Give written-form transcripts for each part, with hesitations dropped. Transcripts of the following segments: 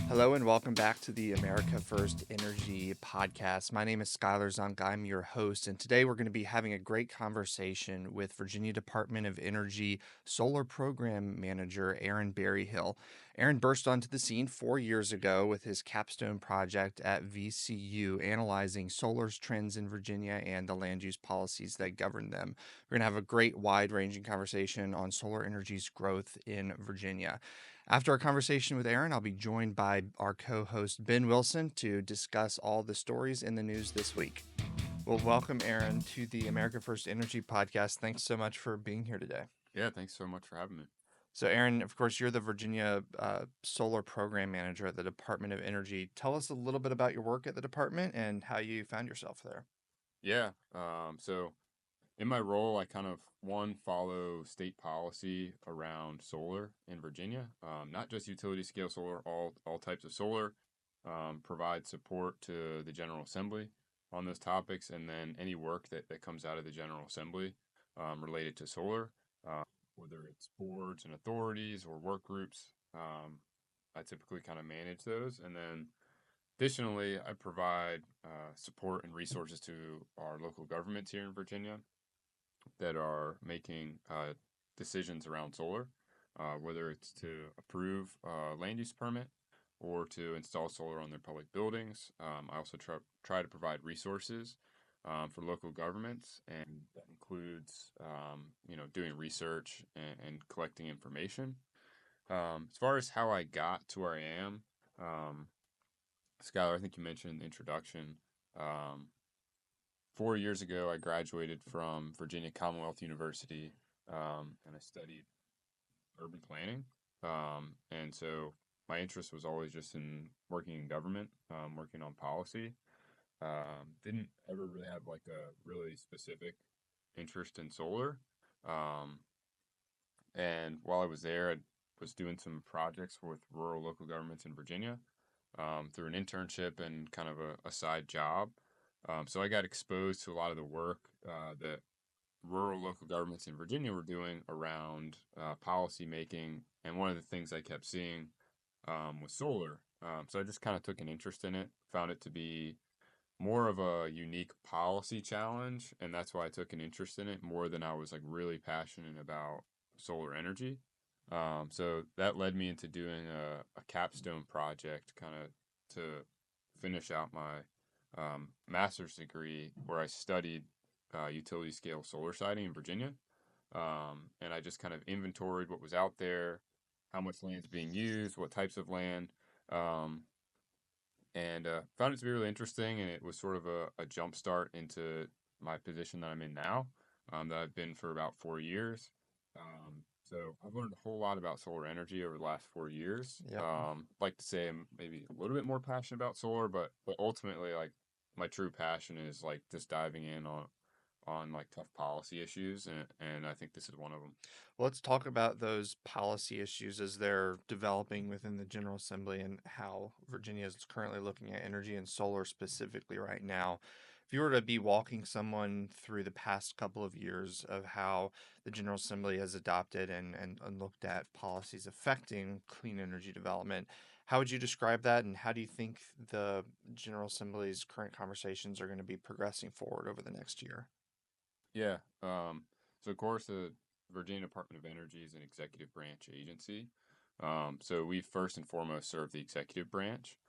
Hello and welcome back to the America First Energy podcast. My name is Skyler Zunk. I'm your host, and today we're going to be having a great conversation with Virginia Department of Energy Solar Program Manager Aaron Berryhill. Aaron burst onto the scene 4 years ago with his capstone project at VCU, analyzing solar's trends in Virginia and the land use policies that govern them. We're going to have a great, wide-ranging conversation on solar energy's growth in Virginia. After our conversation with Aaron, I'll be joined by our co host, Ben Wilson, to discuss all the stories in the news this week. Well, welcome, Aaron, to the America First Energy podcast. Thanks so much for being here today. Yeah, thanks so much for having me. So, Aaron, of course, you're the Virginia Solar Program Manager at the Department of Energy. Tell us a little bit about your work at the department and how you found yourself there. Yeah, so in my role, I kind of follow state policy around solar in Virginia. Not just utility scale solar, all types of solar. Provide support to the General Assembly on those topics, and then any work that comes out of the General Assembly related to solar, whether it's boards and authorities or work groups. I typically kind of manage those, and then additionally, I provide support and resources to our local governments here in Virginia that are making decisions around solar, whether it's to approve a land use permit or to install solar on their public buildings. I also try to provide resources for local governments, and that includes, doing research and collecting information. As far as how I got to where I am, Skyler, I think you mentioned in the introduction. Um, 4 years ago, I graduated from Virginia Commonwealth University, and I studied urban planning. And so my interest was always just in working in government, working on policy. Didn't ever really have like a really specific interest in solar. Um, and while I was there, I was doing some projects with rural local governments in Virginia, through an internship and kind of a side job. So I got exposed to a lot of the work that rural local governments in Virginia were doing around policy making. And one of the things I kept seeing was solar. So I just kind of took an interest in it, found it to be more of a unique policy challenge. And that's why I took an interest in it more than I was like really passionate about solar energy. So that led me into doing a capstone project kind of to finish out my master's degree where I studied utility scale solar siting in Virginia. And I just kind of inventoried what was out there, how much land is being used, what types of land, um, and found it to be really interesting. And it was sort of a jump start into my position that I'm in now, that I've been for about 4 years. So I've learned a whole lot about solar energy over the last 4 years. Yep. Like to say I'm maybe a little bit more passionate about solar, but ultimately, like my true passion is like just diving in on like tough policy issues, and I think this is one of them. Well, let's talk about those policy issues as they're developing within the General Assembly and how Virginia is currently looking at energy and solar specifically right now. If you were to be walking someone through the past couple of years of how the General Assembly has adopted and looked at policies affecting clean energy development, how would you describe that? And how do you think the General Assembly's current conversations are going to be progressing forward over the next year? Yeah. So of course, the Virginia Department of Energy is an executive branch agency. So we first and foremost serve the executive branch.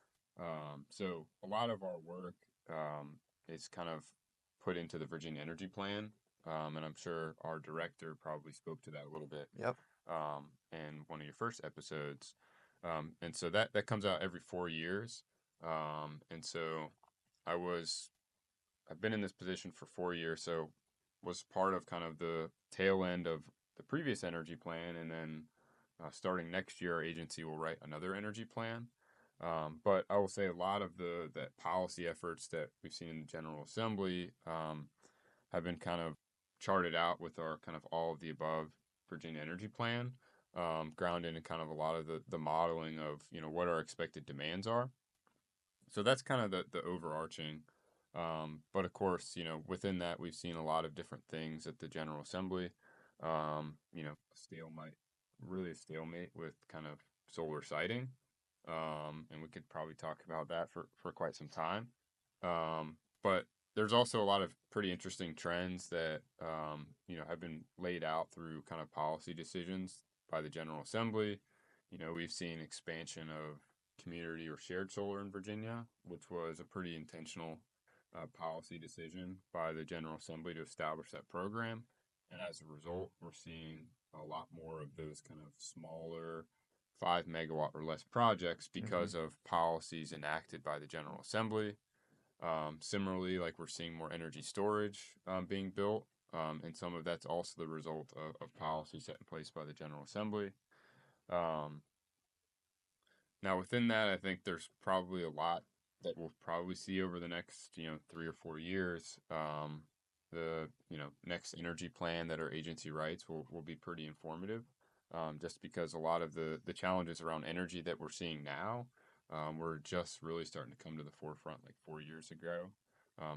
So a lot of our work is kind of put into the Virginia Energy Plan, and I'm sure our director probably spoke to that a little bit Yep. in one of your first episodes. And so that comes out every 4 years. And so I was I've been in this position for 4 years, so was part of kind of the tail end of the previous energy plan, and then starting next year, our agency will write another energy plan. But I will say a lot of the policy efforts that we've seen in the General Assembly have been kind of charted out with our kind of all of the above Virginia Energy Plan, grounded in kind of a lot of the modeling of what our expected demands are. So that's kind of the overarching. But of course, within that, we've seen a lot of different things at the General Assembly. A stalemate, really a stalemate with kind of solar siting. and we could probably talk about that for quite some time. But there's also a lot of pretty interesting trends that have been laid out through kind of policy decisions by the General Assembly. We've seen expansion of community or shared solar in Virginia, which was a pretty intentional policy decision by the General Assembly to establish that program. And as a result, we're seeing a lot more of those kind of smaller 5 megawatt or less projects Hmm. because of policies enacted by the General Assembly. Similarly, like we're seeing more energy storage being built, and some of that's also the result of policy set in place by the General Assembly. Um, Now, within that, I think there's probably a lot that we'll probably see over the next, 3 or 4 years. The next energy plan that our agency writes will be pretty informative, just because a lot of the challenges around energy that we're seeing now, we're just really starting to come to the forefront like 4 years ago,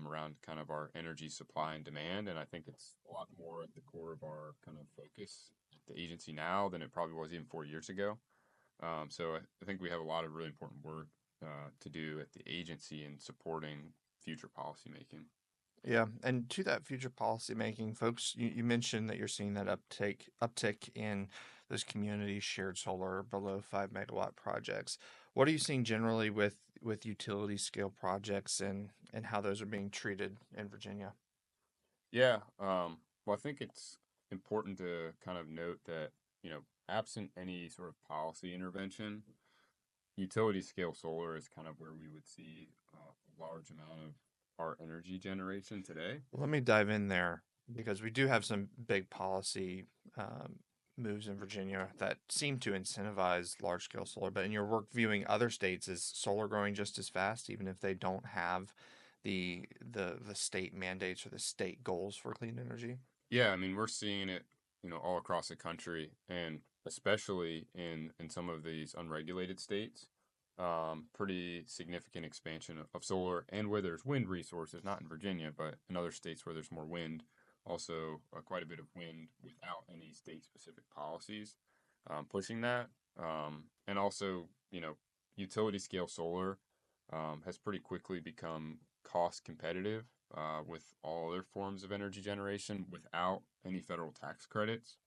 around kind of our energy supply and demand, and I think it's a lot more at the core of our kind of focus at the agency now than it probably was even 4 years ago. So I think we have a lot of really important work to do at the agency in supporting future policymaking. Yeah, and to that future policy making, folks, you mentioned that you're seeing that uptick in those community shared solar below 5 megawatt projects. What are you seeing generally with utility scale projects and how those are being treated in Virginia? Yeah, well, I think it's important to kind of note that, absent any sort of policy intervention, utility scale solar is kind of where we would see a large amount of our energy generation today. Let me dive in there because we do have some big policy um, moves in Virginia that seem to incentivize large scale solar. But in your work viewing other states, is solar growing just as fast, even if they don't have the state mandates or the state goals for clean energy? Yeah, I mean, we're seeing it, all across the country, and especially in some of these unregulated states. Pretty significant expansion of solar, and where there's wind resources, not in Virginia, but in other states where there's more wind. Also, quite a bit of wind without any state-specific policies pushing that. And also, utility scale solar has pretty quickly become cost competitive with all other forms of energy generation without any federal tax credits.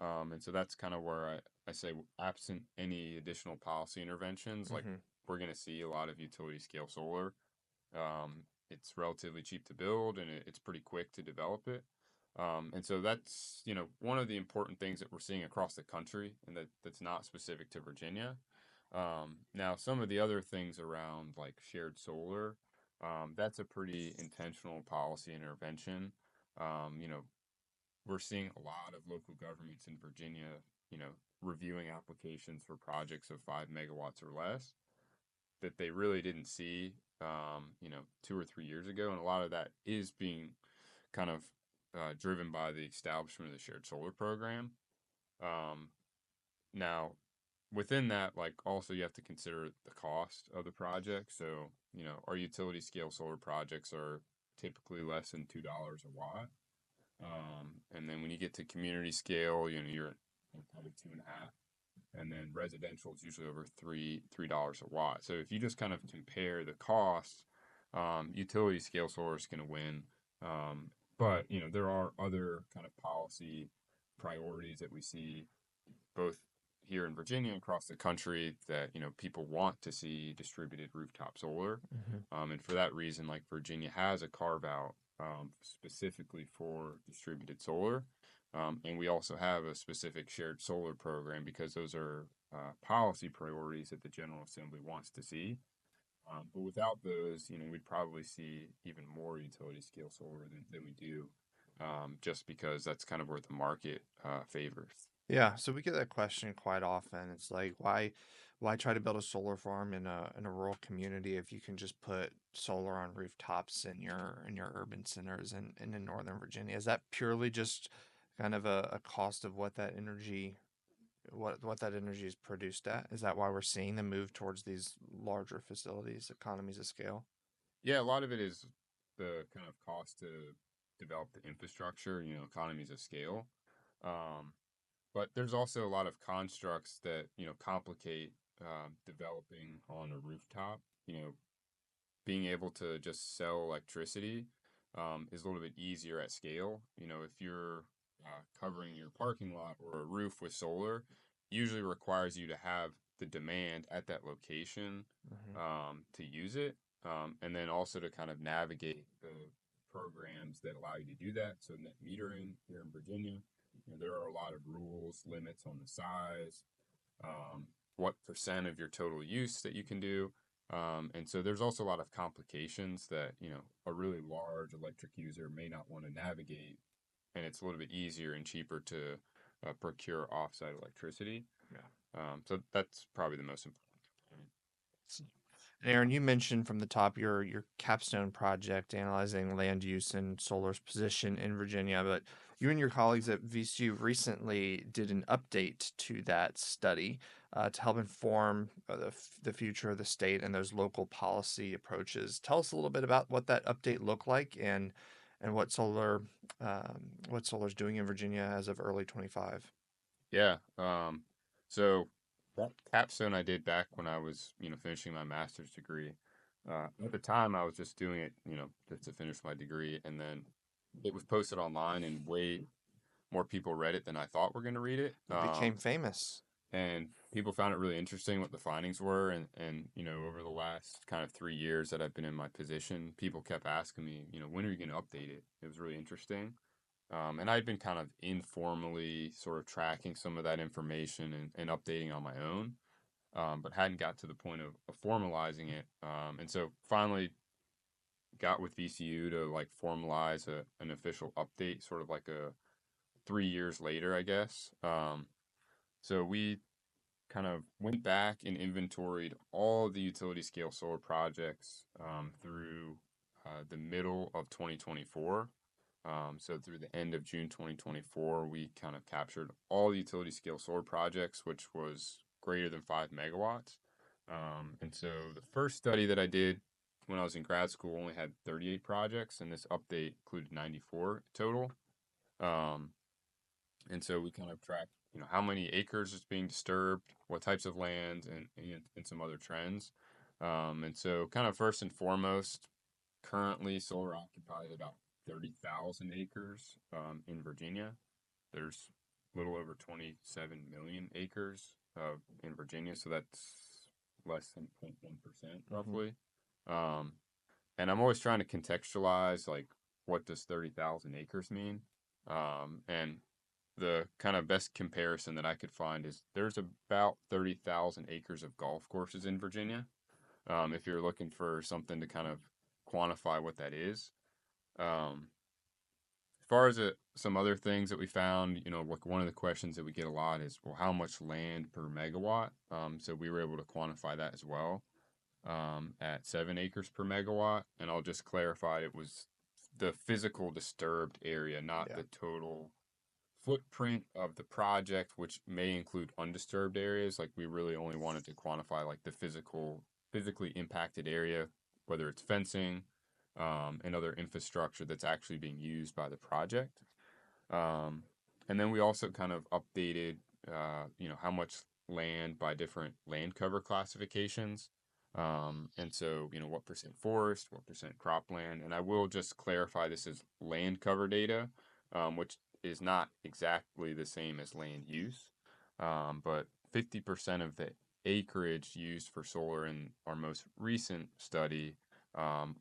And so that's kind of where I say, absent any additional policy interventions, like Hmm. we're going to see a lot of utility scale solar. It's relatively cheap to build, and it's pretty quick to develop it. And so that's, one of the important things that we're seeing across the country, and that's not specific to Virginia. Now, some of the other things around like shared solar, that's a pretty intentional policy intervention. Um, you know, we're seeing a lot of local governments in Virginia, you know, reviewing applications for projects of 5 megawatts or less that they really didn't see, 2 or 3 years ago. And a lot of that is being kind of driven by the establishment of the shared solar program. Um, Now, within that, like also you have to consider the cost of the project. So, our utility scale solar projects are typically less than $2 a watt. And then when you get to community scale, you're at probably 2.5. And then residential is usually over $3 a watt. So if you just kind of compare the costs, utility scale solar is going to win. But there are other kind of policy priorities that we see both here in Virginia and across the country that people want to see distributed rooftop solar, Hmm. and for that reason, like Virginia has a carve out specifically for distributed solar, and we also have a specific shared solar program because those are policy priorities that the General Assembly wants to see. But without those, we'd probably see even more utility scale solar than we do, just because that's kind of where the market favors. Yeah, so we get that question quite often. It's like, why try to build a solar farm in a rural community if you can just put solar on rooftops in your urban centers and in Northern Virginia? Is that purely just kind of a cost of what that energy is produced at? Is that why we're seeing the move towards these larger facilities, economies of scale? Yeah, a lot of it is the kind of cost to develop the infrastructure, economies of scale. Um, but there's also a lot of constructs that, complicate developing on a rooftop, being able to just sell electricity is a little bit easier at scale. If you're covering your parking lot or a roof with solar, usually requires you to have the demand at that location Hmm. to use it, and then also to kind of navigate the programs that allow you to do that. So net metering here in Virginia, there are a lot of rules, limits on the size, what percent of your total use that you can do. And so there's also a lot of complications that, a really large electric user may not want to navigate. And it's a little bit easier and cheaper to procure offsite electricity. Yeah. So that's probably the most important component. And Aaron, you mentioned from the top your capstone project analyzing land use and solar's position in Virginia, but you and your colleagues at VCU recently did an update to that study to help inform the future of the state and those local policy approaches. Tell us a little bit about what that update looked like and what solar's doing in Virginia as of early 25. Yeah. So that capstone I did back when I was, finishing my master's degree. At the time, I was just doing it, just to finish my degree, and then it was posted online, and way more people read it than I thought were going to read it. It became famous. And people found it really interesting what the findings were, and over the last kind of 3 years that I've been in my position, people kept asking me, when are you going to update it? It was really interesting. And I'd been kind of informally sort of tracking some of that information and updating on my own, but hadn't got to the point of formalizing it. And so finally got with VCU to like formalize an official update, sort of like a 3 years later, I guess. So we kind of went back and inventoried all of the utility scale solar projects through the middle of 2024. So through the end of June 2024, we kind of captured all the utility scale solar projects, which was greater than 5 megawatts. And so the first study that I did when I was in grad school only had 38 projects, and this update included 94 total. Um, and so we kind of tracked, how many acres is being disturbed, what types of lands, and some other trends. And so kind of first and foremost, currently solar occupies about 30,000 acres in Virginia. There's a little over 27 million acres in Virginia, so that's less than 0.1% Hmm. roughly. Um, and I'm always trying to contextualize like what does 30,000 acres mean? And the kind of best comparison that I could find is there's about 30,000 acres of golf courses in Virginia. If you're looking for something to kind of quantify what that is. As far as some other things that we found, like one of the questions that we get a lot is, well, how much land per megawatt? So we were able to quantify that as well at 7 acres per megawatt. And I'll just clarify it was the physical disturbed area, not Yeah. the total footprint of the project, which may include undisturbed areas. Like we really only wanted to quantify like the physically impacted area, whether it's fencing and other infrastructure that's actually being used by the project. Um, and then we also kind of updated, how much land by different land cover classifications. And so, what percent forest, what percent cropland. And I will just clarify this is land cover data, which is not exactly the same as land use. But 50% of the acreage used for solar in our most recent study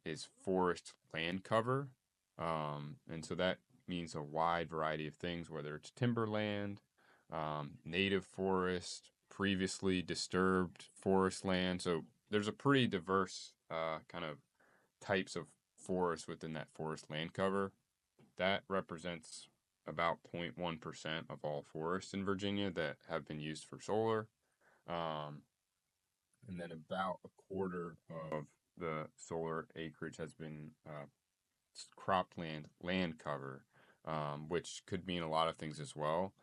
is forest land cover. And so that means a wide variety of things, whether it's timberland, native forest, previously disturbed forest land. So there's a pretty diverse kind of types of forest within that forest land cover. That represents about 0.1% of all forests in Virginia that have been used for solar. Um, and then about a quarter of the solar acreage has been cropland land cover, which could mean a lot of things as well.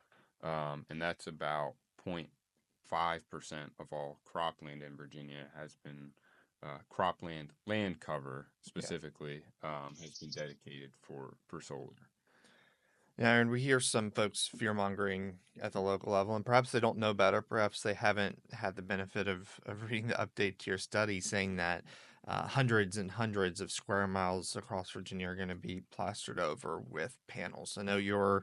And that's about 0.5% of all cropland in Virginia has been cropland land cover Yeah. specifically has been dedicated for solar. Yeah, and we hear some folks fear mongering at the local level, and perhaps they don't know better. Perhaps they haven't had the benefit of reading the update to your study saying that hundreds and hundreds of square miles across Virginia are going to be plastered over with panels. I know your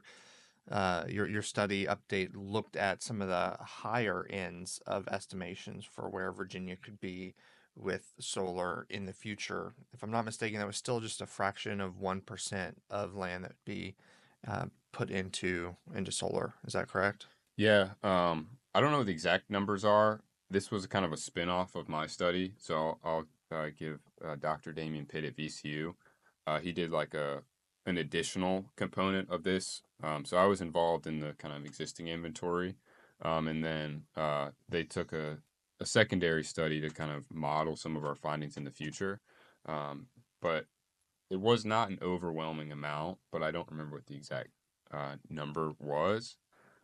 study update looked at some of the higher ends of estimations for where Virginia could be with solar in the future. If I'm not mistaken, that was still just a fraction of 1% of land that would be put into solar. Is that correct? Yeah, I don't know what the exact numbers are. This was kind of a spin-off of my study, so I'll give Dr. Damien Pitt at VCU. He did like an additional component of this. So I was involved in the kind of existing inventory, and then they took a secondary study to kind of model some of our findings in the future. Um, but it was not an overwhelming amount, but I don't remember what the exact number was.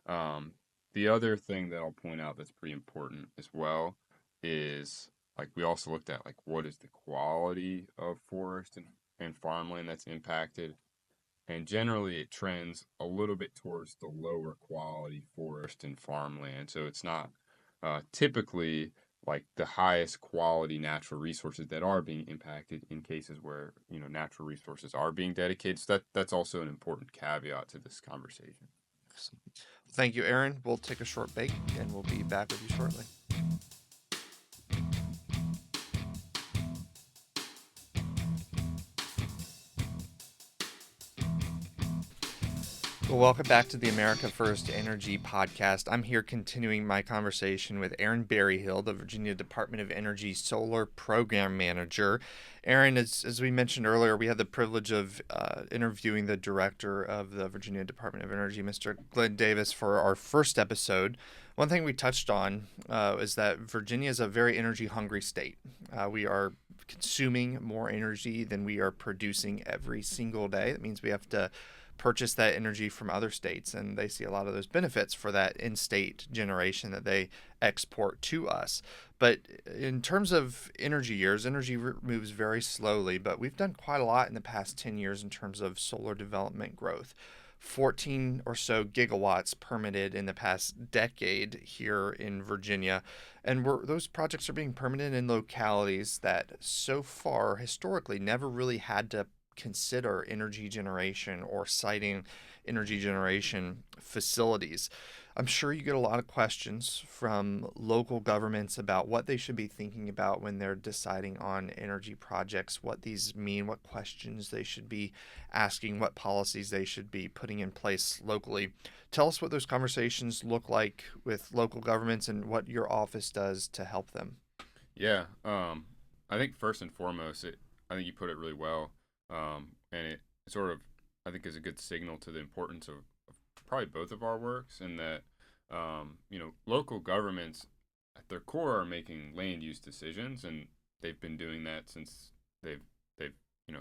Um, the other thing that I'll point out that's pretty important as well is like we also looked at like what is the quality of forest and farmland that's impacted. And generally it trends a little bit towards the lower quality forest and farmland. So it's not typically like the highest quality natural resources that are being impacted in cases where natural resources are being dedicated. So that's also an important caveat to this conversation. Thank you, Aaron. We'll take a short break and we'll be back with you shortly. Well, welcome back to the America First Energy podcast. I'm here continuing my conversation with Aaron Berryhill, the Virginia Department of Energy Solar Program Manager. Aaron, as we mentioned earlier, we had the privilege of interviewing the director of the Virginia Department of Energy, Mr. Glenn Davis, for our first episode. One thing we touched on is that Virginia is a very energy-hungry state. We are consuming more energy than we are producing every single day. That means we have to purchase that energy from other states, and they see a lot of those benefits for that in-state generation that they export to us. But in terms of energy years, energy moves very slowly, but we've done quite a lot in the past 10 years in terms of solar development growth. 14 or so gigawatts permitted in the past decade here in Virginia. And those projects are being permitted in localities that so far historically never really had to consider energy generation or siting energy generation facilities. I'm sure you get a lot of questions from local governments about what they should be thinking about when they're deciding on energy projects, what these mean, what questions they should be asking, what policies they should be putting in place locally. Tell us what those conversations look like with local governments and what your office does to help them. Yeah, I think first and foremost, I think you put it really well, and it sort of I think is a good signal to the importance of probably both of our works, and that local governments at their core are making land use decisions, and they've been doing that since they've you know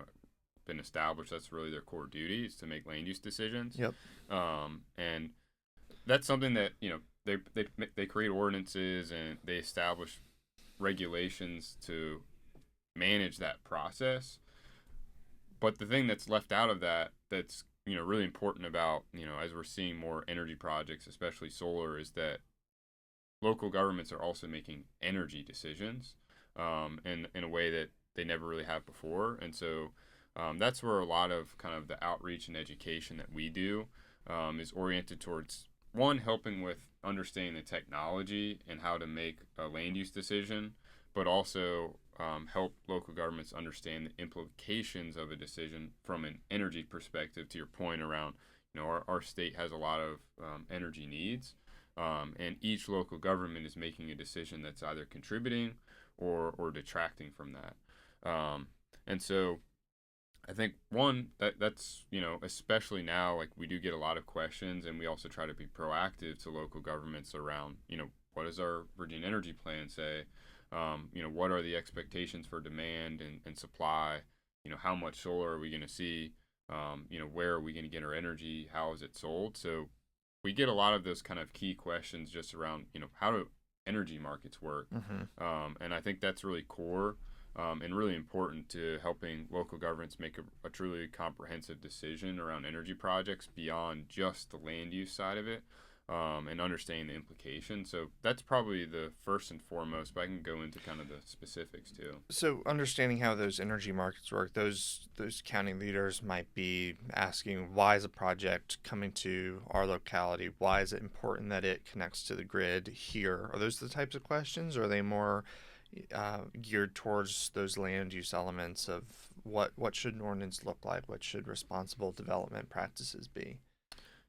been established. That's really their core duty is to make land use decisions, Yep. and that's something that they create ordinances and they establish regulations to manage that process. But the thing that's left out of that's really important about as we're seeing more energy projects, especially solar, is that local governments are also making energy decisions, in a way that they never really have before. And so that's where a lot of kind of the outreach and education that we do is oriented towards one, helping with understanding the technology and how to make a land use decision, but also help local governments understand the implications of a decision from an energy perspective. To your point around, our state has a lot of energy needs, and each local government is making a decision that's either contributing or detracting from that. And so I think one that's especially now, like, we do get a lot of questions, and we also try to be proactive to local governments around what does our Virginia Energy Plan say. What are the expectations for demand and supply? How much solar are we going to see? Where are we going to get our energy? How is it sold? So we get a lot of those kind of key questions just around, how do energy markets work? Mm-hmm. And I think that's really core. and really important to helping local governments make a truly comprehensive decision around energy projects beyond just the land use side of it, and understanding the implications. So that's probably the first and foremost, but I can go into kind of the specifics too. So understanding how those energy markets work, those county leaders might be asking, why is a project coming to our locality? Why is it important that it connects to the grid here? Are those the types of questions, or are they more geared towards those land use elements of what should an ordinance look like? What should responsible development practices be?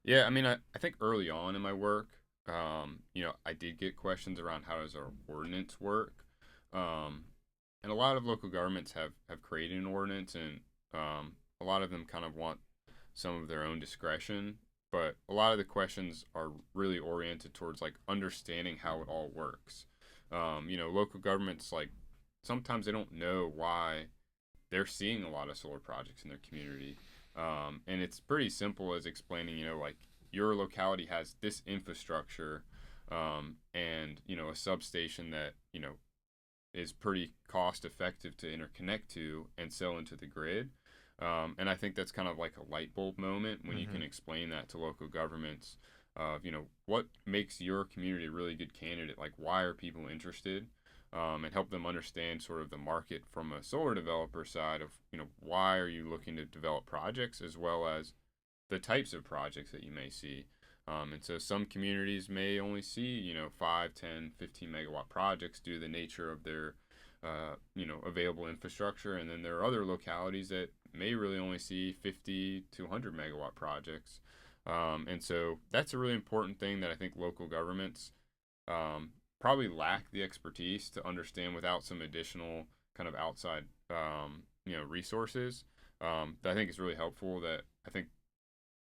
Yeah, I mean, I think early on in my work, I did get questions around how does our ordinance work. Um, and a lot of local governments have created an ordinance, and a lot of them kind of want some of their own discretion. But a lot of the questions are really oriented towards like understanding how it all works. Local governments, like, sometimes they don't know why they're seeing a lot of solar projects in their community. And it's pretty simple as explaining, like, your locality has this infrastructure, and, a substation that, is pretty cost effective to interconnect to and sell into the grid. And I think that's kind of like a light bulb moment when you Mm-hmm. can explain that to local governments of, what makes your community a really good candidate? Like, why are people interested? And help them understand sort of the market from a solar developer side of, why are you looking to develop projects, as well as the types of projects that you may see. And so some communities may only see, 5, 10, 15 megawatt projects due to the nature of their, available infrastructure. And then there are other localities that may really only see 50 to 100 megawatt projects. And so that's a really important thing that I think local governments probably lack the expertise to understand without some additional kind of outside, resources. That I think is really helpful. That I think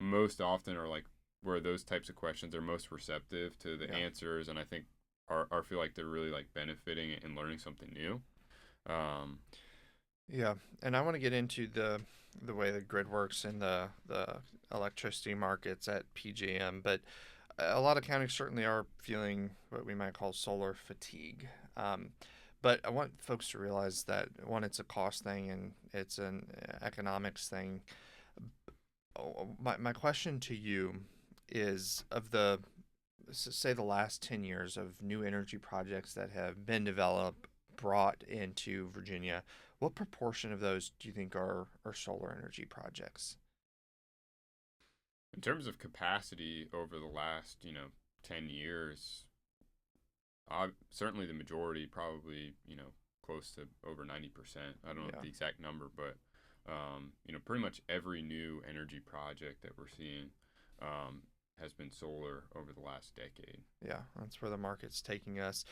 most often are like where those types of questions are most receptive to the Yeah. answers, and I think are feel like they're really like benefiting and learning something new. Um, Yeah, and I want to get into the way the grid works in the electricity markets at PJM, but a lot of counties certainly are feeling what we might call solar fatigue. Um, but I want folks to realize that one, it's a cost thing and it's an economics thing. My question to you is, of the say the last 10 years of new energy projects that have been developed, brought into Virginia, what proportion of those do you think are solar energy projects? in terms of capacity over the last 10 years, certainly the majority, probably close to over 90%. I don't know Yeah. the exact number, but pretty much every new energy project that we're seeing um, has been solar over the last decade. Yeah, that's where the market's taking us.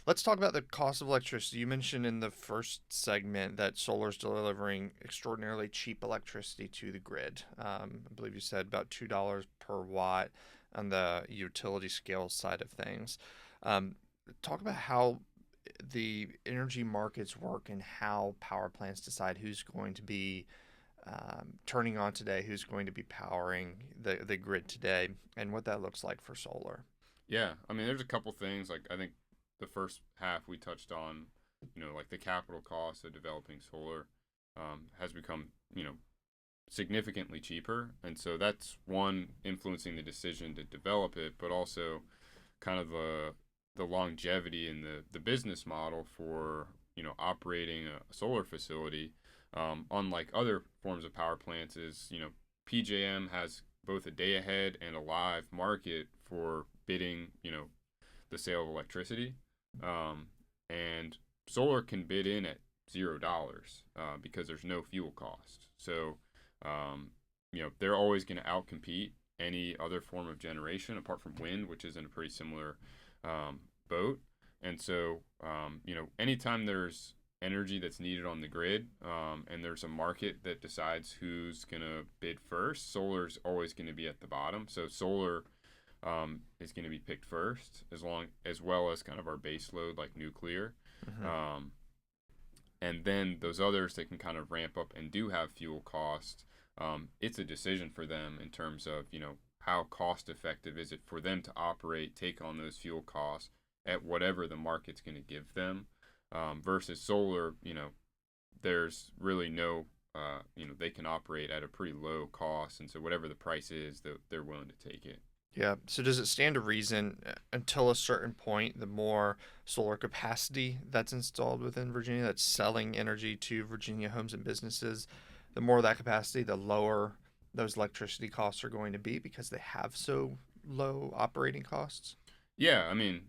Let's talk about the cost of electricity. You mentioned in the first segment that solar's delivering extraordinarily cheap electricity to the grid. I believe you said about $2 per watt on the utility scale side of things. Um, Talk about how the energy markets work and how power plants decide who's going to be turning on today, who's going to be powering the grid today, and what that looks like for solar. Yeah, I mean, there's a couple things. Like, I think the first half we touched on, like the capital cost of developing solar has become, significantly cheaper. And so that's one influencing the decision to develop it, but also kind of the longevity and the business model for, operating a solar facility. Unlike other forms of power plants, is, PJM has both a day ahead and a live market for bidding, the sale of electricity. Um, and solar can bid in at $0 because there's no fuel cost. So, they're always going to outcompete any other form of generation apart from wind, which is in a pretty similar boat. And so, anytime there's energy that's needed on the grid, and there's a market that decides who's going to bid first, solar's always going to be at the bottom. So solar is going to be picked first, as well as kind of our base load like nuclear. Mm-hmm. Um, and then those others that can kind of ramp up and do have fuel cost, it's a decision for them in terms of, how cost effective is it for them to operate, take on those fuel costs at whatever the market's going to give them, versus solar, there's really no, they can operate at a pretty low cost, and so whatever the price is, they're willing to take it. Yeah. So does it stand to reason until a certain point, the more solar capacity that's installed within Virginia, that's selling energy to Virginia homes and businesses, the more that capacity, the lower those electricity costs are going to be because they have so low operating costs? Yeah, I mean,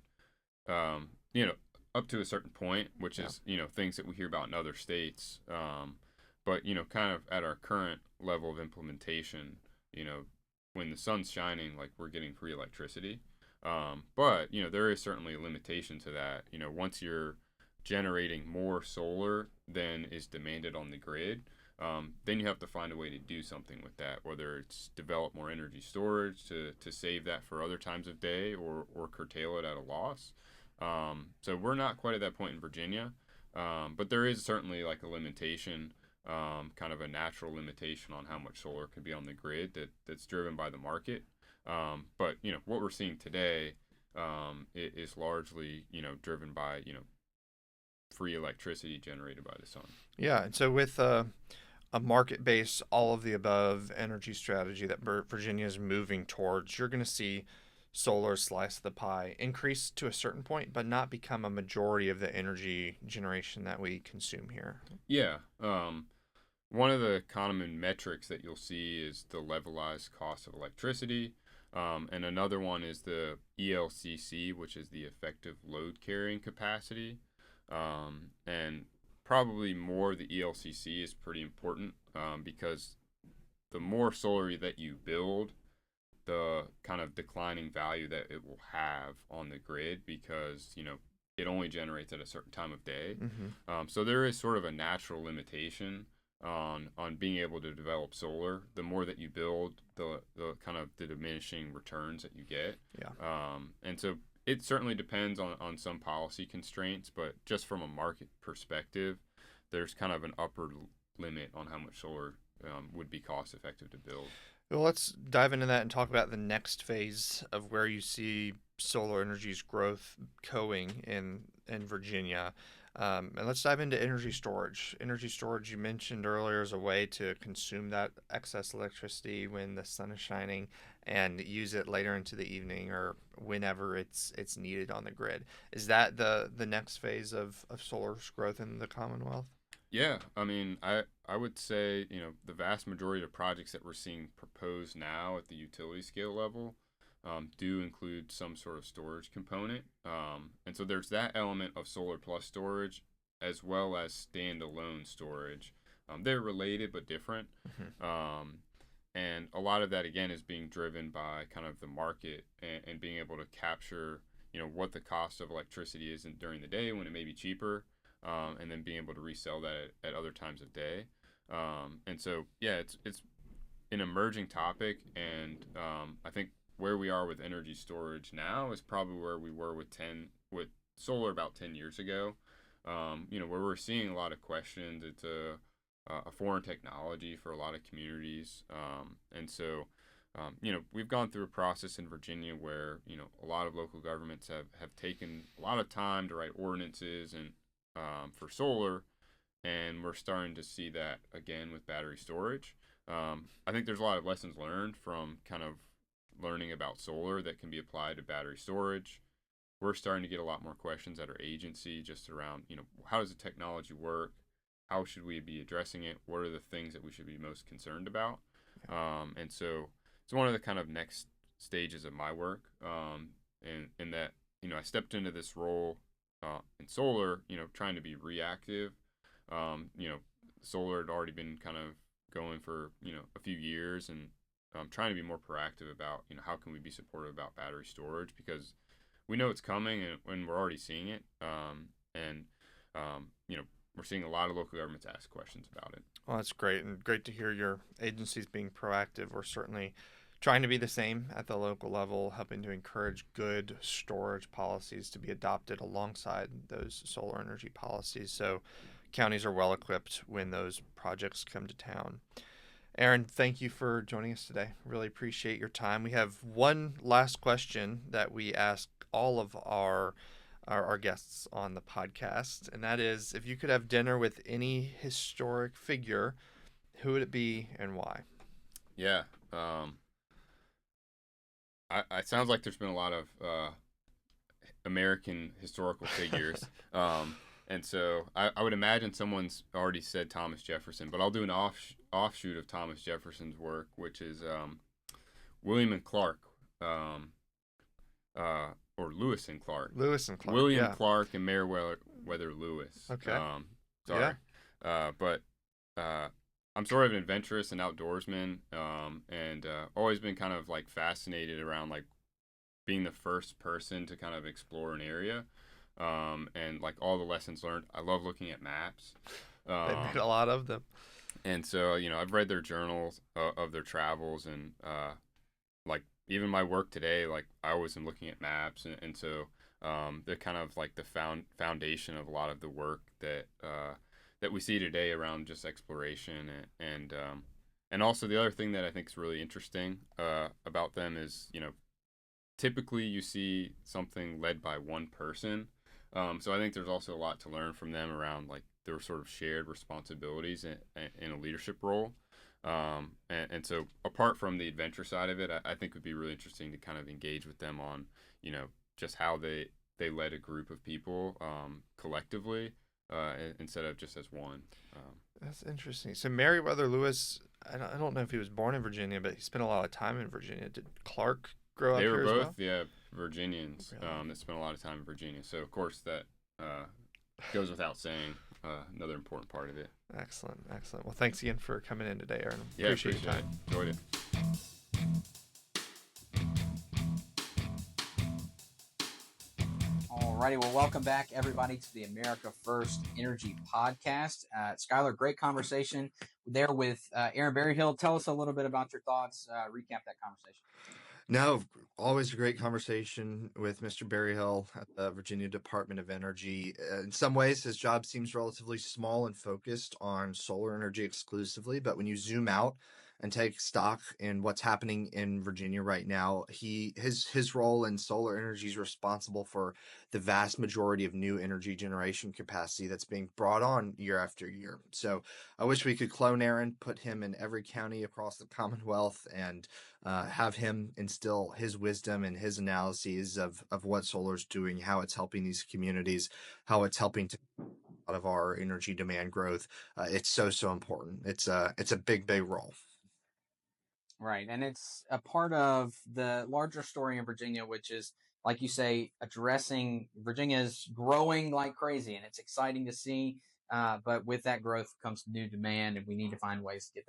um, you know, up to a certain point, which Yeah. is, things that we hear about in other states. But, kind of at our current level of implementation, you know, when the sun's shining, like we're getting free electricity. But, there is certainly a limitation to that. Once you're generating more solar than is demanded on the grid, then you have to find a way to do something with that, whether it's develop more energy storage to save that for other times of day or curtail it at a loss. So we're not quite at that point in Virginia, but there is certainly like a limitation, kind of a natural limitation on how much solar can be on the grid that's driven by the market. But what we're seeing today is largely driven by free electricity generated by the sun. Yeah. And so with a market based, all of the above energy strategy that Virginia is moving towards, you're going to see solar slice of the pie increase to a certain point, but not become a majority of the energy generation that we consume here. Yeah. One of the common metrics that you'll see is the levelized cost of electricity. And another one is the ELCC, which is the effective load carrying capacity. And probably more the ELCC is pretty important, because the more solar that you build, the kind of declining value that it will have on the grid, because it only generates at a certain time of day. So there is sort of a natural limitation on being able to develop solar. The more that you build, the kind of the diminishing returns that you get. Yeah. And so it certainly depends on some policy constraints, but just from a market perspective, there's kind of an upper limit on how much solar would be cost effective to build. Well, let's dive into that and talk about the next phase of where you see solar energy's growth going in Virginia. And let's dive into energy storage. Energy storage, you mentioned earlier, is a way to consume that excess electricity when the sun is shining and use it later into the evening or whenever it's needed on the grid. Is that the next phase of solar's growth in the Commonwealth? Yeah, I mean, I would say, the vast majority of projects that we're seeing proposed now at the utility scale level do include some sort of storage component. And so there's that element of solar plus storage as well as standalone storage. They're related but different. Mm-hmm. And a lot of that, again, is being driven by kind of the market and being able to capture, what the cost of electricity is during the day when it may be cheaper, and then being able to resell that at other times of day. And so, yeah, it's an emerging topic, and I think where we are with energy storage now is probably where we were with solar about 10 years ago. Where we're seeing a lot of questions. It's a foreign technology for a lot of communities, and so we've gone through a process in Virginia where a lot of local governments have taken a lot of time to write ordinances and for solar, and we're starting to see that again with battery storage. I think there's a lot of lessons learned from kind of learning about solar that can be applied to battery storage. We're starting to get a lot more questions at our agency just around, how does the technology work? How should we be addressing it? What are the things that we should be most concerned about? And so it's one of the kind of next stages of my work, and in that, I stepped into this role in solar, trying to be reactive. Solar had already been kind of going for, a few years, and trying to be more proactive about, how can we be supportive about battery storage, because we know it's coming, and we're already seeing it. And, we're seeing a lot of local governments ask questions about it. Well, that's great, and great to hear your agencies being proactive. We're certainly trying to be the same at the local level, helping to encourage good storage policies to be adopted alongside those solar energy policies, so counties are well equipped when those projects come to town. Aaron, thank you for joining us today. Really appreciate your time. We have one last question that we ask all of our our guests on the podcast, and that is if you could have dinner with any historic figure, who would it be and why? Yeah. Um, it sounds like there's been a lot of American historical figures. And so I would imagine someone's already said Thomas Jefferson, but I'll do an offshoot of Thomas Jefferson's work, which is William and Clark, um, or Lewis and Clark. Lewis and Clark. William Yeah. Clark and Meriwether Lewis. Okay. Sorry. Yeah. But uh, I'm sort of an adventurous and outdoorsman, and always been kind of like fascinated around like being the first person to kind of explore an area, and like all the lessons learned. I love looking at maps. They made Um, a lot of them. and so, I've read their journals of their travels, and like even my work today, like I always am looking at maps, and so they're kind of like the foundation of a lot of the work that we see today around just exploration, and also the other thing that I think is really interesting about them is, typically you see something led by one person. So I think there's also a lot to learn from them around like their sort of shared responsibilities in a leadership role. And so apart from the adventure side of it, I think it would be really interesting to kind of engage with them on, just how they led a group of people collectively, instead of just as one. That's interesting. So Meriwether Lewis, I don't know if he was born in Virginia, but he spent a lot of time in Virginia. Did Clark grow up They were here as both, well? yeah, Virginians, Really? that spent a lot of time in Virginia. So of course that goes without saying. Another important part of it. Excellent, excellent. Well, thanks again for coming in today, Aaron. Yeah, Appreciate your appreciate it. time. Enjoyed it. Alrighty, well, welcome back everybody to the America First Energy Podcast. Skyler, great conversation there with Aaron Berryhill. Tell us a little bit about your thoughts. Recap that conversation. No, always a great conversation with Mr. Berryhill at the Virginia Department of Energy. In some ways, his job seems relatively small and focused on solar energy exclusively, but when you zoom out and take stock in what's happening in Virginia right now, his role in solar energy is responsible for the vast majority of new energy generation capacity that's being brought on year after year. So I wish we could clone Aaron, put him in every county across the Commonwealth, and have him instill his wisdom and his analyses of what solar's doing, how it's helping these communities, how it's helping to out of our energy demand growth. It's so important. It's a big role. Right. And it's a part of the larger story in Virginia, which is, like you say, addressing Virginia's growing like crazy. And it's exciting to see. But with that growth comes new demand, and we need to find ways to get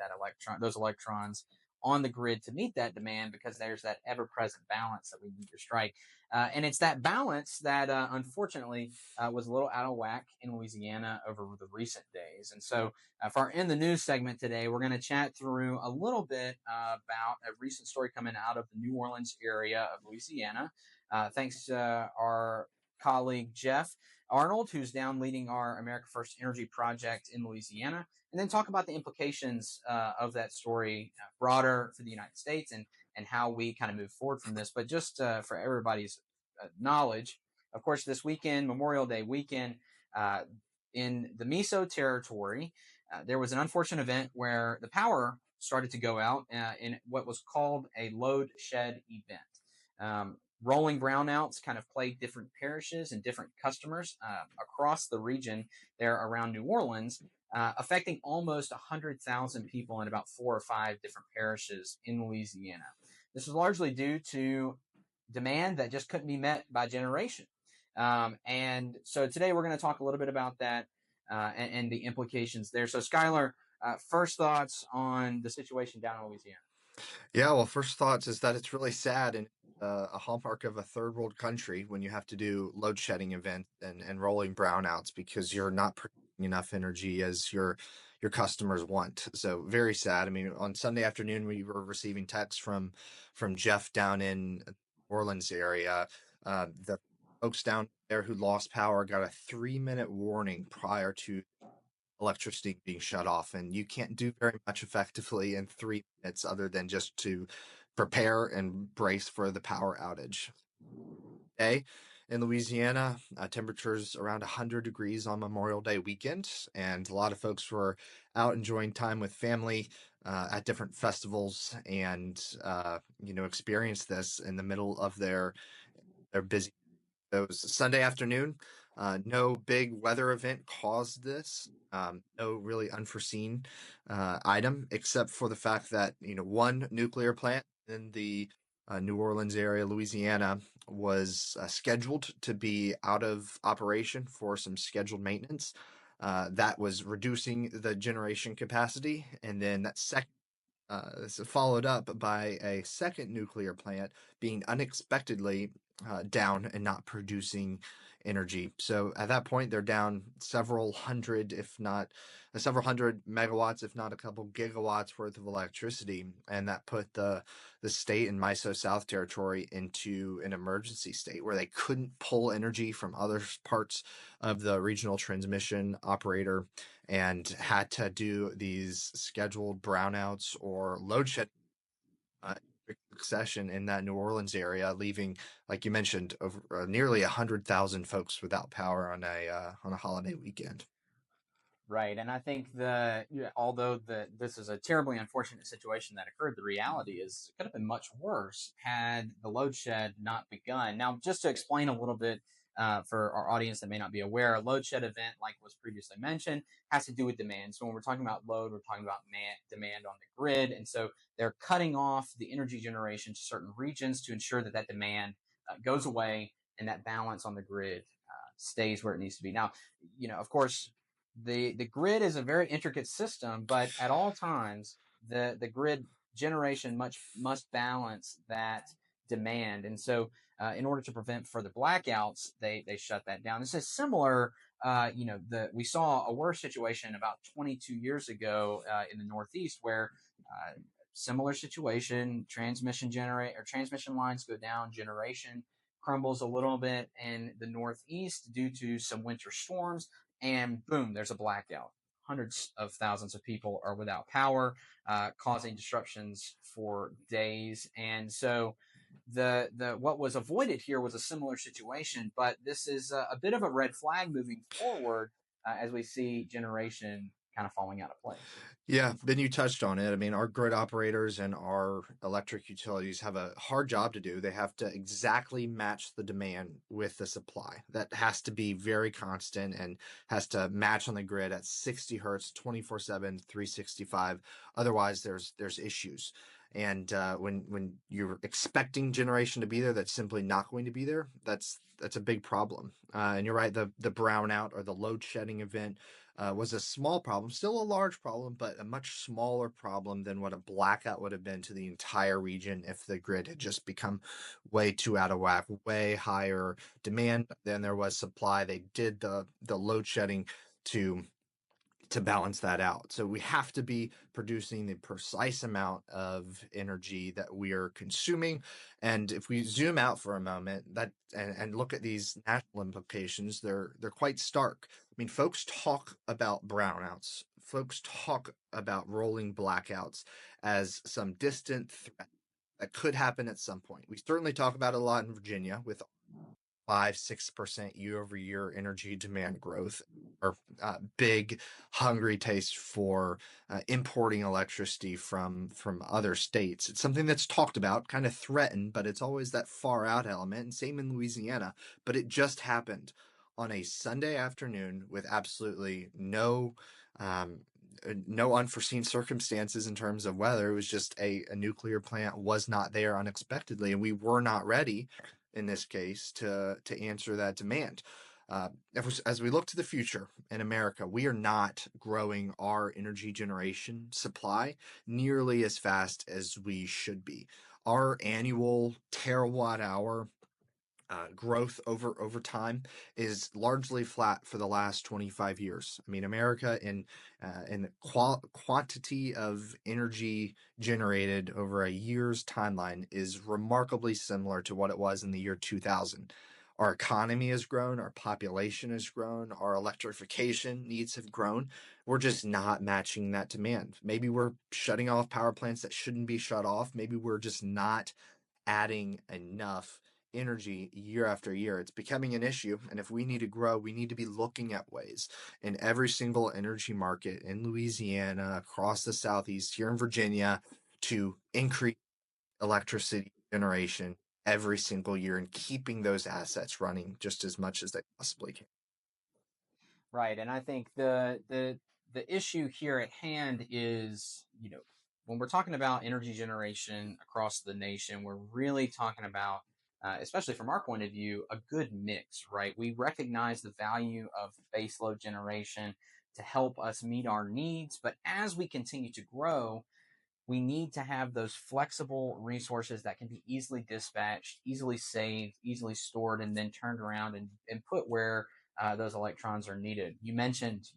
those electrons on the grid to meet that demand, because there's that ever present balance that we need to strike. And it's that balance that unfortunately was a little out of whack in Louisiana over the recent days. And so for our In the News segment today, we're going to chat through a little bit about a recent story coming out of the New Orleans area of Louisiana. Thanks to our colleague Jeff Arnold, who's down leading our America First Energy project in Louisiana, and then talk about the implications of that story broader for the United States, and how we kind of move forward from this. But just for everybody's knowledge, of course, this weekend, Memorial Day weekend, uh, in the Miso territory, there was an unfortunate event where the power started to go out in what was called a load shed event. Rolling brownouts kind of plagued different parishes and different customers across the region there around New Orleans, affecting almost 100,000 people in about 4 or 5 different parishes in Louisiana. This was largely due to demand that just couldn't be met by generation. And so today we're going to talk a little bit about that and the implications there. So, Skyler, first thoughts on the situation down in Louisiana? Yeah, well, first thoughts is that it's really sad and a hallmark of a third world country when you have to do load shedding events and rolling brownouts because you're not producing enough energy as your customers want. So very sad. I mean, on Sunday afternoon we were receiving texts from Jeff down in Orleans area. The folks down there who lost power got a 3-minute warning prior to electricity being shut off, and you can't do very much effectively in 3 minutes other than just to prepare and brace for the power outage. Okay, in Louisiana. Temperatures around 100 degrees on Memorial Day weekend, and a lot of folks were out enjoying time with family at different festivals, and experienced this in the middle of their busy. It was Sunday afternoon. No big weather event caused this. No really unforeseen item, except for the fact that one nuclear plant in the New Orleans area, Louisiana, was scheduled to be out of operation for some scheduled maintenance. That was reducing the generation capacity, and then that second. This is followed up by a second nuclear plant being unexpectedly down and not producing energy. So at that point, they're down several hundred, if not several hundred megawatts, if not a couple gigawatts worth of electricity, and that put the state and MISO South Territory into an emergency state where they couldn't pull energy from other parts of the regional transmission operator and had to do these scheduled brownouts or load shed succession in that New Orleans area, leaving, like you mentioned, over nearly 100,000 folks without power on a holiday weekend. Right, and I think although this is a terribly unfortunate situation that occurred, the reality is it could have been much worse had the load shed not begun. Now, just to explain a little bit for our audience that may not be aware, a load shed event, like was previously mentioned, has to do with demand. So when we're talking about load, we're talking about demand on the grid, and so they're cutting off the energy generation to certain regions to ensure that demand goes away and that balance on the grid stays where it needs to be. Now, of course the grid is a very intricate system, but at all times the grid generation must balance that demand, and so in order to prevent further blackouts, they shut that down. This is similar. We saw a worse situation about 22 years ago in the Northeast, where similar situation, transmission lines go down, generation crumbles a little bit in the Northeast due to some winter storms, and boom, there's a blackout. Hundreds of thousands of people are without power, causing disruptions for days. And so the what was avoided here was a similar situation, but this is a bit of a red flag moving forward as we see generation kind of falling out of place. Yeah, Ben, you touched on it. I mean, our grid operators and our electric utilities have a hard job to do. They have to exactly match the demand with the supply. That has to be very constant and has to match on the grid at 60 hertz, 24/7, 365. Otherwise, there's issues. And when you're expecting generation to be there, that's simply not going to be there. That's a big problem. And you're right. The brownout or the load shedding event was a small problem, still a large problem, but a much smaller problem than what a blackout would have been to the entire region if the grid had just become way too out of whack, way higher demand than there was supply. They did the load shedding to balance that out. So we have to be producing the precise amount of energy that we are consuming. And if we zoom out for a moment and look at these national implications, they're quite stark. I mean, folks talk about brownouts. Folks talk about rolling blackouts as some distant threat that could happen at some point. We certainly talk about it a lot in Virginia with 5-6% year-over-year energy demand growth, or big hungry taste for importing electricity from other states. It's something that's talked about, kind of threatened, but it's always that far out element. And same in Louisiana, but it just happened on a Sunday afternoon with absolutely no unforeseen circumstances in terms of weather. It was just a nuclear plant was not there unexpectedly, and we were not ready in this case to answer that demand. As we look to the future in America, we are not growing our energy generation supply nearly as fast as we should be. Our annual terawatt hour growth over time is largely flat for the last 25 years. I mean, America in quantity of energy generated over a year's timeline is remarkably similar to what it was in the year 2000. Our economy has grown, our population has grown, our electrification needs have grown. We're just not matching that demand. Maybe we're shutting off power plants that shouldn't be shut off. Maybe we're just not adding enough energy year after year. It's becoming an issue. And if we need to grow, we need to be looking at ways in every single energy market in Louisiana, across the Southeast, here in Virginia, to increase electricity generation every single year and keeping those assets running just as much as they possibly can. Right. And I think the issue here at hand is, when we're talking about energy generation across the nation, we're really talking about, especially from our point of view, a good mix, right? We recognize the value of baseload generation to help us meet our needs, but as we continue to grow, we need to have those flexible resources that can be easily dispatched, easily saved, easily stored, and then turned around and put where those electrons are needed. You mentioned,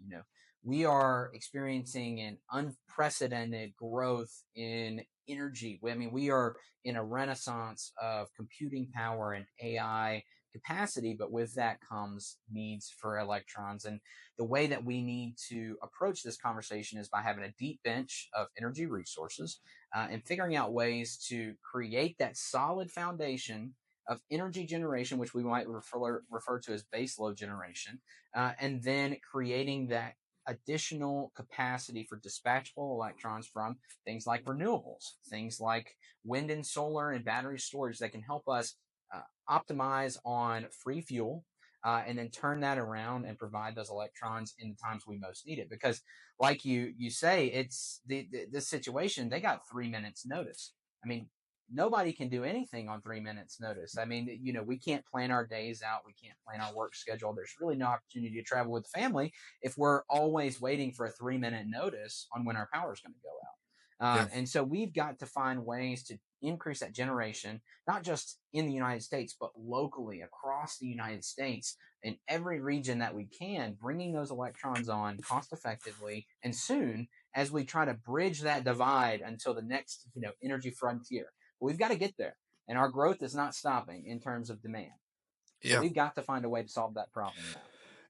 we are experiencing an unprecedented growth in energy. I mean, we are in a renaissance of computing power and AI capacity, but with that comes needs for electrons. And the way that we need to approach this conversation is by having a deep bench of energy resources and figuring out ways to create that solid foundation of energy generation, which we might refer to as baseload generation, and then creating that additional capacity for dispatchable electrons from things like renewables, things like wind and solar and battery storage that can help us optimize on free fuel, and then turn that around and provide those electrons in the times we most need it. Because, like you say, it's this situation. They got 3 minutes notice. I mean, nobody can do anything on 3 minutes notice. I mean, we can't plan our days out. We can't plan our work schedule. There's really no opportunity to travel with the family if we're always waiting for a 3 minute notice on when our power is going to go out. Yeah. And so we've got to find ways to increase that generation, not just in the United States, but locally across the United States in every region that we can, bringing those electrons on cost effectively and soon as we try to bridge that divide until the next, energy frontier. We've got to get there. And our growth is not stopping in terms of demand. So Yeah. we've got to find a way to solve that problem now.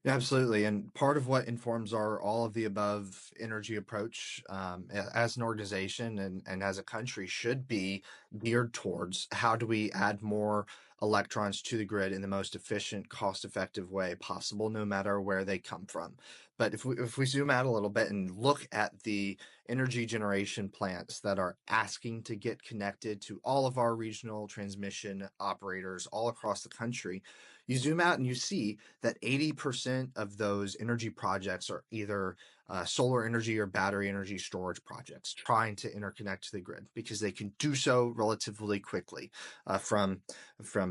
Yeah, absolutely. And part of what informs our all of the above energy approach, as an organization and as a country, should be geared towards how do we add more electrons to the grid in the most efficient, cost-effective way possible, no matter where they come from. But if we zoom out a little bit and look at the energy generation plants that are asking to get connected to all of our regional transmission operators all across the country, you zoom out and you see that 80% of those energy projects are either solar energy or battery energy storage projects trying to interconnect to the grid because they can do so relatively quickly, from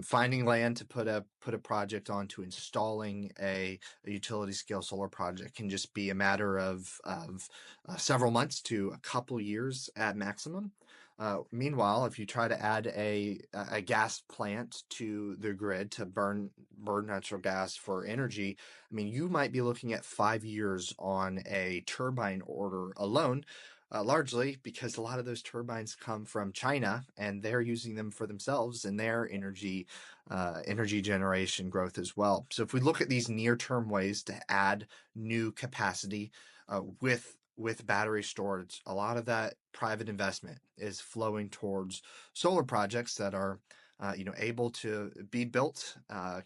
finding land to put a project on to installing a utility scale solar project can just be a matter of several months to a couple years at maximum. Meanwhile, if you try to add a gas plant to the grid to burn natural gas for energy, I mean, you might be looking at 5 years on a turbine order alone, largely because a lot of those turbines come from China and they're using them for themselves and their energy generation growth as well. So if we look at these near-term ways to add new capacity with battery storage, a lot of that private investment is flowing towards solar projects that are able to be built,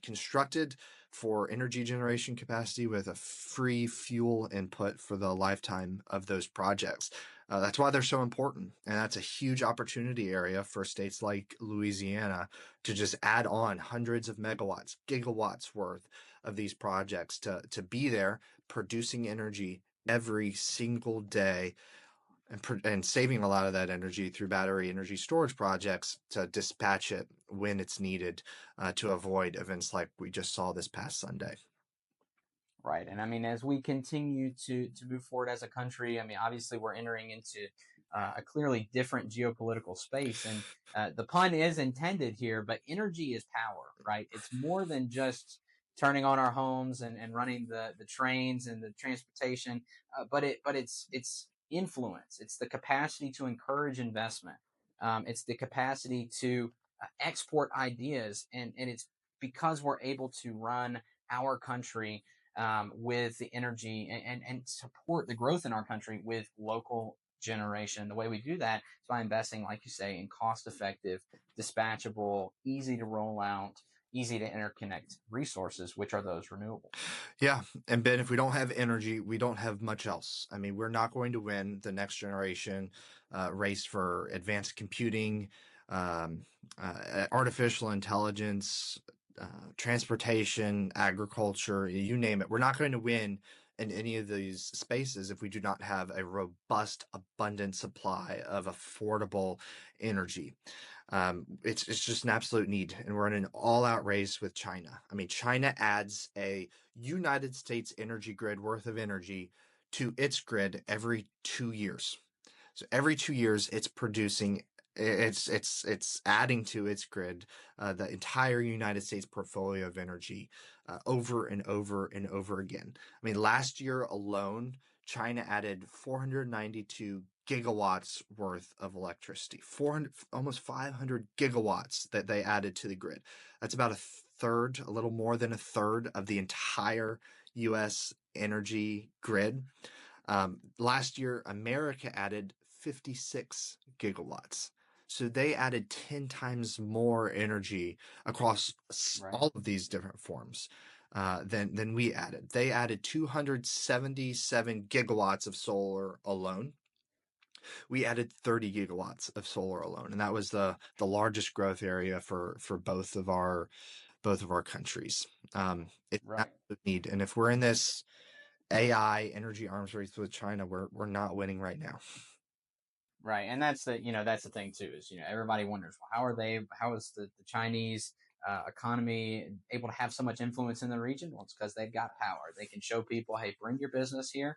constructed for energy generation capacity with a free fuel input for the lifetime of those projects. That's why they're so important. And that's a huge opportunity area for states like Louisiana to just add on hundreds of megawatts, gigawatts worth of these projects to be there producing energy every single day and saving a lot of that energy through battery energy storage projects to dispatch it when it's needed, to avoid events like we just saw this past Sunday. Right. And I mean, as we continue to move forward as a country, I mean, obviously we're entering into a clearly different geopolitical space. And the pun is intended here, but energy is power, right? It's more than just turning on our homes and running the trains and the transportation, but it's influence. It's the capacity to encourage investment. It's the capacity to export ideas. And it's because we're able to run our country with the energy and support the growth in our country with local generation. The way we do that is by investing, like you say, in cost-effective, dispatchable, easy to roll out, easy to interconnect resources, which are those renewables. Yeah. And Ben, if we don't have energy, we don't have much else. I mean, we're not going to win the next generation race for advanced computing, um, artificial intelligence, transportation, agriculture, you name it. We're not going to win in any of these spaces if we do not have a robust, abundant supply of affordable energy. It's just an absolute need, and we're in an all-out race with China. I mean, China adds a United States energy grid worth of energy to its grid every 2 years. So every 2 years, it's producing, it's adding to its grid the entire United States portfolio of energy over and over and over again. I mean, last year alone, China added 492 gigawatts worth of electricity, 400, almost 500 gigawatts that they added to the grid. That's about a third, a little more than a third of the entire U.S. energy grid. Last year, America added 56 gigawatts. So they added 10 times more energy across all of these different forms than we added. They added 277 gigawatts of solar alone. We added 30 gigawatts of solar alone, and that was the largest growth area for both of our countries. It's an absolute need, and if we're in this AI energy arms race with China, we're not winning right now. Right, and that's the thing too is everybody wonders, well, how is the Chinese economy able to have so much influence in the region? Well, it's because they've got power. They can show people, hey, bring your business here,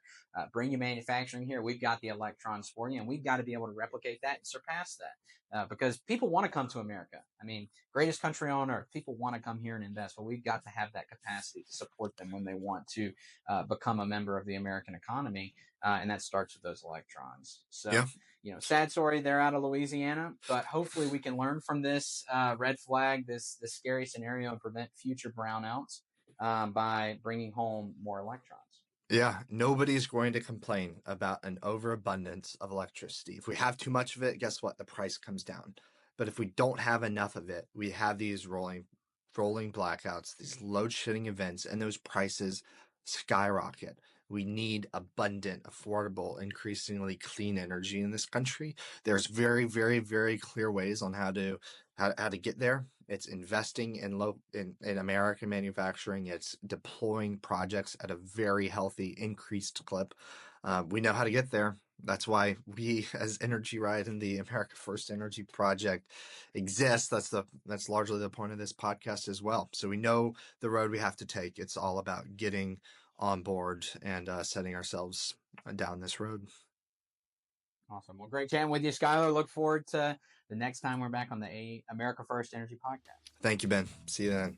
bring your manufacturing here. We've got the electrons for you, and we've got to be able to replicate that and surpass that because people want to come to America. I mean, greatest country on earth. People want to come here and invest, but we've got to have that capacity to support them when they want to become a member of the American economy, and that starts with those electrons. So. Yeah. Sad story. They're out of Louisiana, but hopefully we can learn from this red flag, this scary scenario, and prevent future brownouts by bringing home more electrons. Yeah, nobody's going to complain about an overabundance of electricity. If we have too much of it, guess what? The price comes down. But if we don't have enough of it, we have these rolling blackouts, these load shedding events, and those prices skyrocket. We need abundant, affordable, increasingly clean energy in this country. There's very, very, very clear ways on how to get there. It's investing in American manufacturing. It's deploying projects at a very healthy, increased clip. We know how to get there. That's why we, as Energy Right and the America First Energy Project, exist. That's largely the point of this podcast as well. So we know the road we have to take. It's all about getting on board and setting ourselves down this road. Awesome. Well, great chatting with you, Skyler. Look forward to the next time we're back on the America First Energy Podcast. Thank you, Ben. See you then.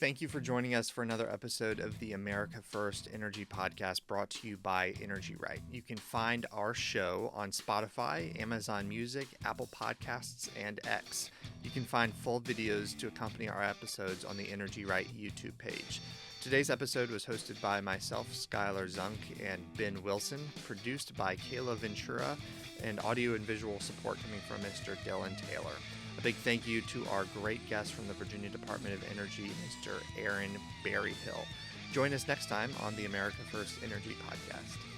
Thank you for joining us for another episode of the America First Energy Podcast brought to you by Energy Right. You can find our show on Spotify, Amazon Music, Apple Podcasts, and X. You can find full videos to accompany our episodes on the Energy Right YouTube page. Today's episode was hosted by myself, Skyler Zunk, and Ben Wilson, produced by Kayla Ventura, and audio and visual support coming from Mr. Dylan Taylor. A big thank you to our great guest from the Virginia Department of Energy, Mr. Aaron Berryhill. Join us next time on the America First Energy Podcast.